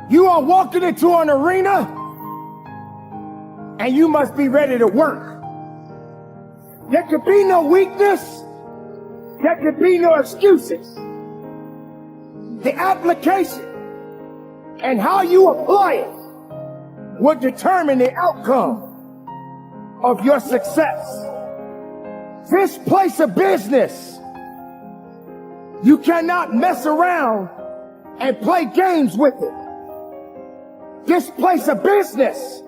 You are walking into an arena and you must be ready to work. There could be no weakness. There could be no excuses. The application and how you apply it will determine the outcome of your success. This place of business, you cannot mess around and play games with it. This place of business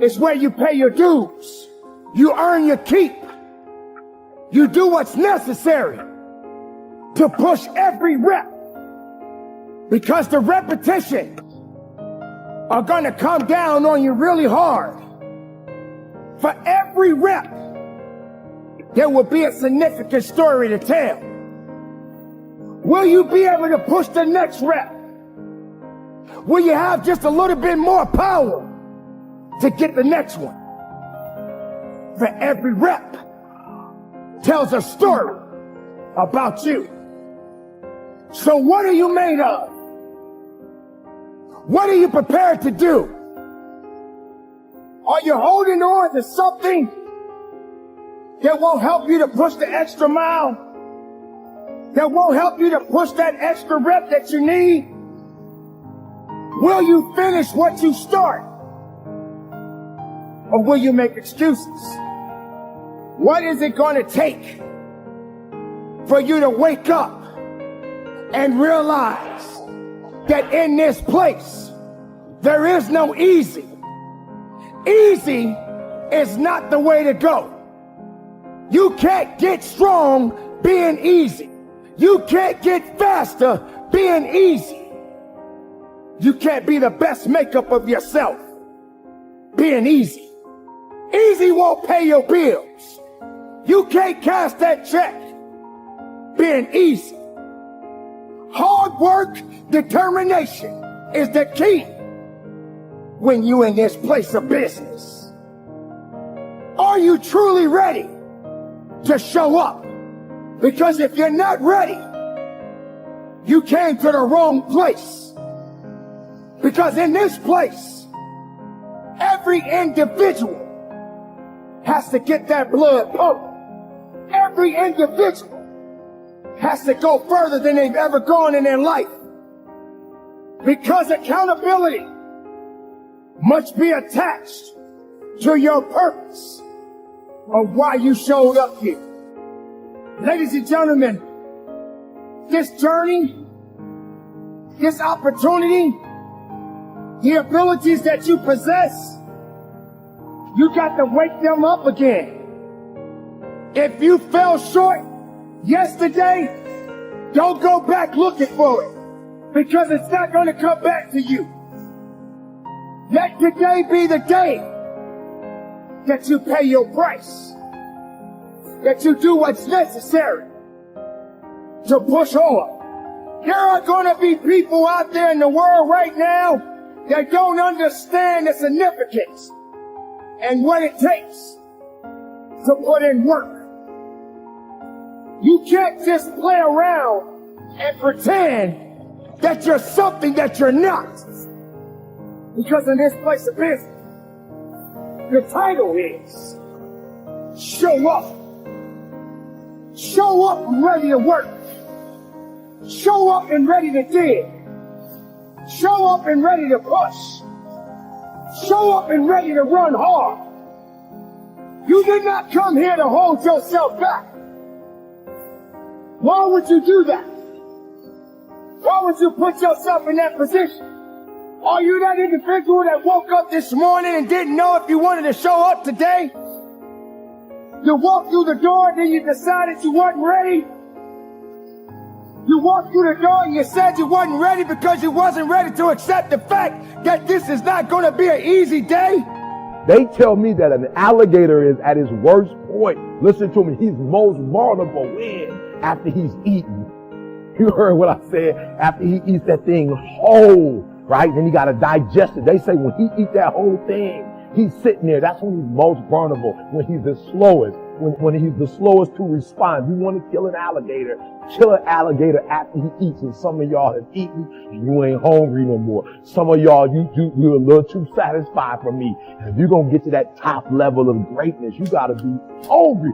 is where you pay your dues. You earn your keep. You do what's necessary to push every rep, because the repetition are going to come down on you really hard. For every rep, there will be a significant story to tell. Will you be able to push the next rep? Will you have just a little bit more power to get the next one? For every rep tells a story about you. So what are you made of? What are you prepared to do? Are you holding on to something that won't help you to push the extra mile? That won't help you to push that extra rep that you need? Will you finish what you start? Or will you make excuses? What is it going to take for you to wake up and realize that in this place, there is no easy? Easy is not the way to go. You can't get strong being easy. You can't get faster being easy. You can't be the best makeup of yourself being easy. Easy won't pay your bills. You can't cash that check being easy. Hard work, determination is the key when you in this place of business. Are you truly ready to show up? Because if you're not ready, you came to the wrong place. Because in this place, every individual has to get that blood pumping. Every individual has to go further than they've ever gone in their life. Because accountability must be attached to your purpose of why you showed up here. Ladies and gentlemen, this journey, this opportunity, the abilities that you possess, you got to wake them up again. If you fell short yesterday, don't go back looking for it, because it's not going to come back to you. Let today be the day that you pay your price, that you do what's necessary to push on. There are going to be people out there in the world right now that don't understand the significance and what it takes to put in work. You can't just play around and pretend that you're something that you're not. Because in this place of business, the title is Show Up. Show up and ready to work. Show up and ready to dig. Show up and ready to push. Show up and ready to run hard. You did not come here to hold yourself back. Why would you do that? Why would you put yourself in that position? Are you that individual that woke up this morning and didn't know if you wanted to show up today? You walked through the door, then you decided you weren't ready. You walked through the door and you said you wasn't ready because you wasn't ready to accept the fact that this is not going to be an easy day. They tell me that an alligator is at his worst point. Listen to me, he's most vulnerable when? After he's eaten. You heard what I said? After he eats that thing whole, right? Then he got to digest it. They say when he eats that whole thing, he's sitting there. That's when he's most vulnerable, when he's the slowest. when he's the slowest to respond. You want to kill an alligator after he eats. And some of y'all have eaten and you ain't hungry no more. Some of y'all, you're a little too satisfied for me. And if you're going to get to that top level of greatness, you got to be hungry.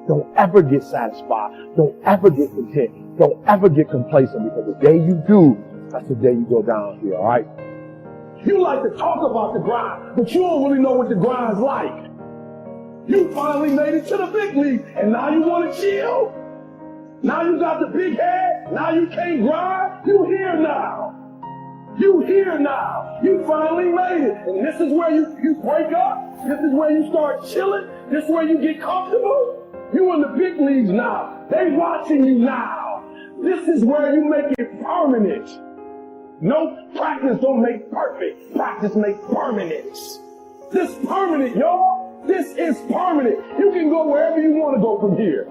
Don't ever get satisfied. Don't ever get content. Don't ever get complacent, because the day you do, that's the day you go down here, all right? You like to talk about the grind, but you don't really know what the grind's like. You finally made it to the big league, and now you want to chill? Now you got the big head? Now you can't grind? You here now. You here now. You finally made it. And this is where you break up? This is where you start chilling? This is where you get comfortable? You in the big leagues now. They watching you now. This is where you make it permanent. No, practice don't make perfect. Practice make permanence. This permanent, y'all. This is permanent. You can go wherever you want to go from here.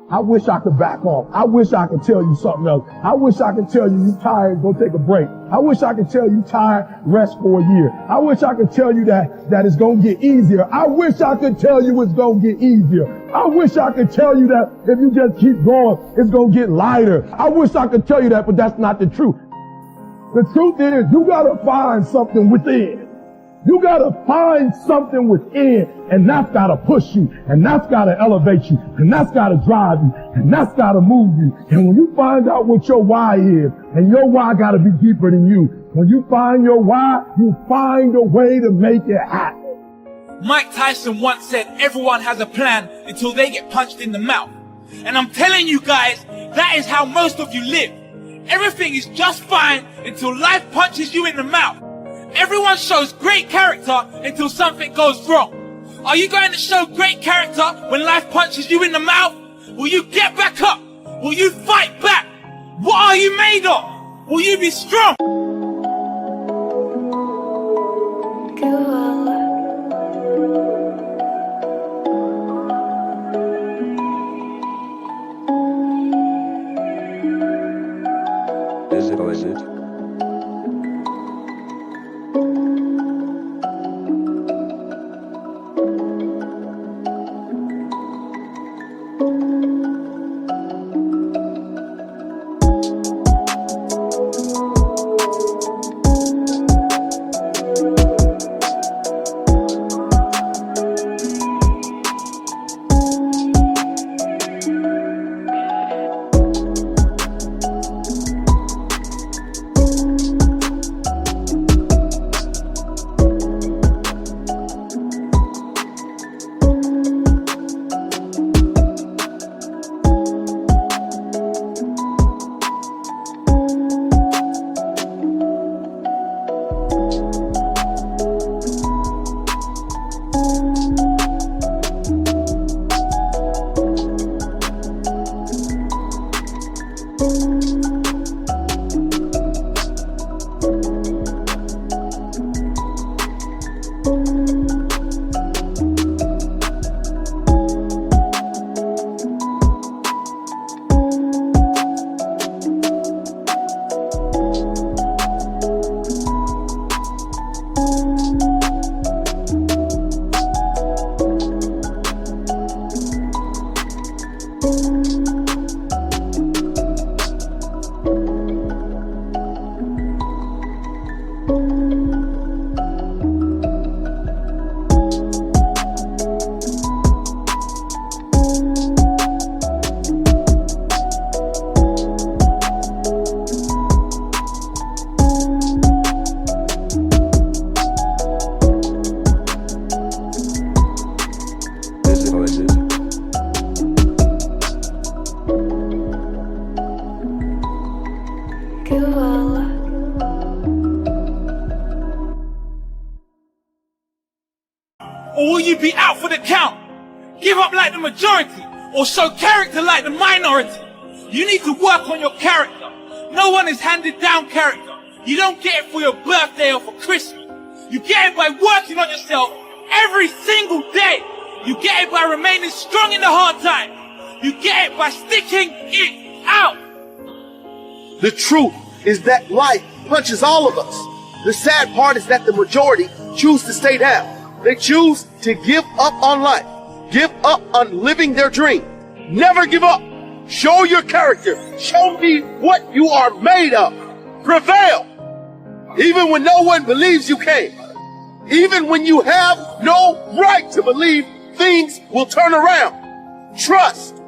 I wish I could back off. I wish I could tell you something else. I wish I could tell you you tired, go take a break. I wish I could tell you tired, rest for a year. I wish I could tell you that it's going to get easier. I wish I could tell you it's going to get easier. I wish I could tell you that if you just keep going, it's going to get lighter. I wish I could tell you that, but that's not the truth. The truth is, you got to find something within. You got to find something within, and that's got to push you, and that's got to elevate you, and that's got to drive you, and that's got to move you. And when you find out what your why is, and your why got to be deeper than you, when you find your why, you find a way to make it happen. Mike Tyson once said everyone has a plan until they get punched in the mouth. And I'm telling you guys, that is how most of you live. Everything is just fine until life punches you in the mouth. Everyone shows great character until something goes wrong. Are you going to show great character when life punches you in the mouth? Will you get back up? Will you fight back? What are you made of? Will you be strong? Is it? Or will you be out for the count? Give up like the majority, or show character like the minority? You need to work on your character. No one is handed down character. You don't get it for your birthday or for Christmas. You get it by working on yourself every single day. You get it by remaining strong in the hard times. You get it by sticking it out. The truth is that life punches all of us. The sad part is that the majority choose to stay down. They choose to give up on life. give up on living their dream. Never give up. Show your character. Show me what you are made of. Prevail. Even when no one believes you can. Even when you have no right to believe, things will turn around. Trust.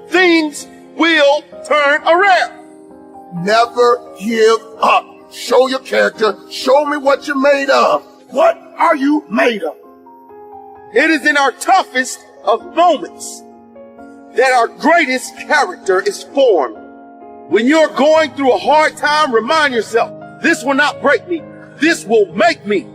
Things will turn around. Never give up. Show your character. Show me what you're made of. What are you made of? It is in our toughest of moments that our greatest character is formed. When you're going through a hard time, remind yourself, this will not break me. This will make me.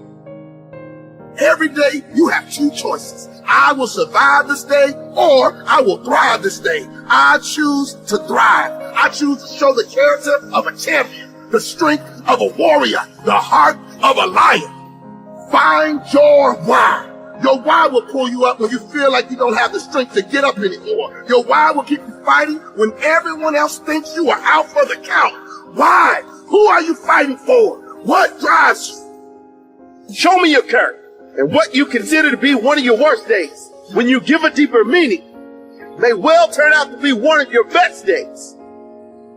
Every day you have two choices. I will survive this day or I will thrive this day. I choose to thrive. I choose to show the character of a champion, the strength of a warrior, the heart of a lion. Find your why. Your why will pull you up when you feel like you don't have the strength to get up anymore. Your why will keep you fighting when everyone else thinks you are out for the count. Why? Who are you fighting for? What drives you? Show me your character and what you consider to be one of your worst days. When you give a deeper meaning, may well turn out to be one of your best days.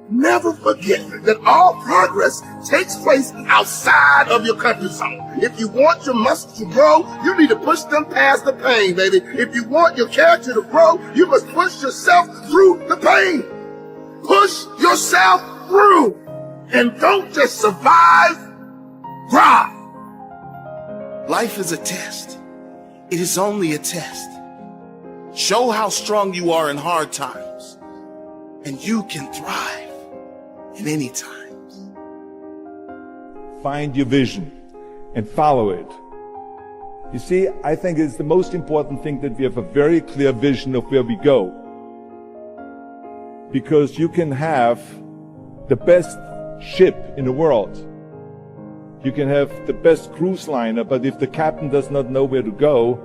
Never forget that all progress takes place outside of your comfort zone. If you want your muscles to grow, you need to push them past the pain, baby. If you want your character to grow, you must push yourself through the pain. Push yourself through. And don't just survive, thrive. Life is a test. It is only a test. Show how strong you are in hard times, and you can thrive in any times. Find your vision and follow it. You see, I think it's the most important thing that we have a very clear vision of where we go. Because you can have the best ship in the world. You can have the best cruise liner, but if the captain does not know where to go,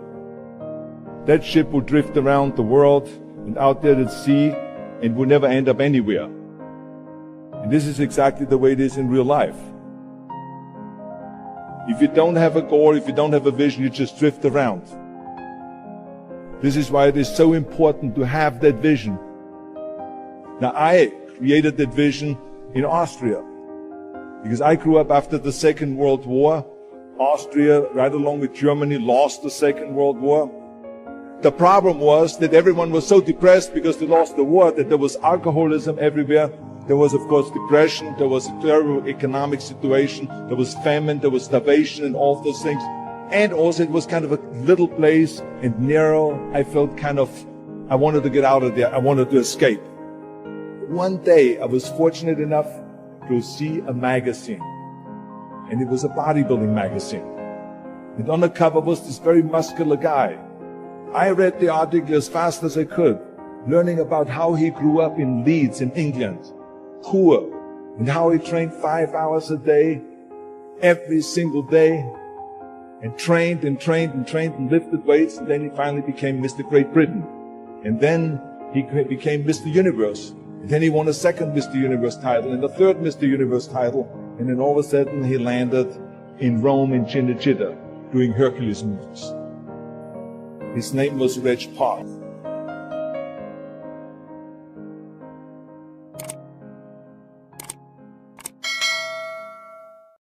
that ship will drift around the world and out there at sea and will never end up anywhere. And this is exactly the way it is in real life. If you don't have a goal, if you don't have a vision, you just drift around. This is why it is so important to have that vision. Now, I created that vision in Austria, because I grew up after the Second World War. Austria, right along with Germany, lost the Second World War. The problem was that everyone was so depressed because they lost the war that there was alcoholism everywhere. There was, of course, depression. There was a terrible economic situation. There was famine. There was starvation and all those things. And also it was kind of a little place and narrow. I felt I wanted to get out of there. I wanted to escape. One day I was fortunate enough to see a magazine. And it was a bodybuilding magazine. And on the cover was this very muscular guy. I read the article as fast as I could, learning about how he grew up in Leeds in England, poor, and how he trained 5 hours a day, every single day, and trained and trained and trained and lifted weights, and then he finally became Mr. Great Britain. And then he became Mr. Universe. And then he won a second Mr. Universe title and a third Mr. Universe title. And then all of a sudden he landed in Rome in Cinecittà doing Hercules movies. His name was Reg Park.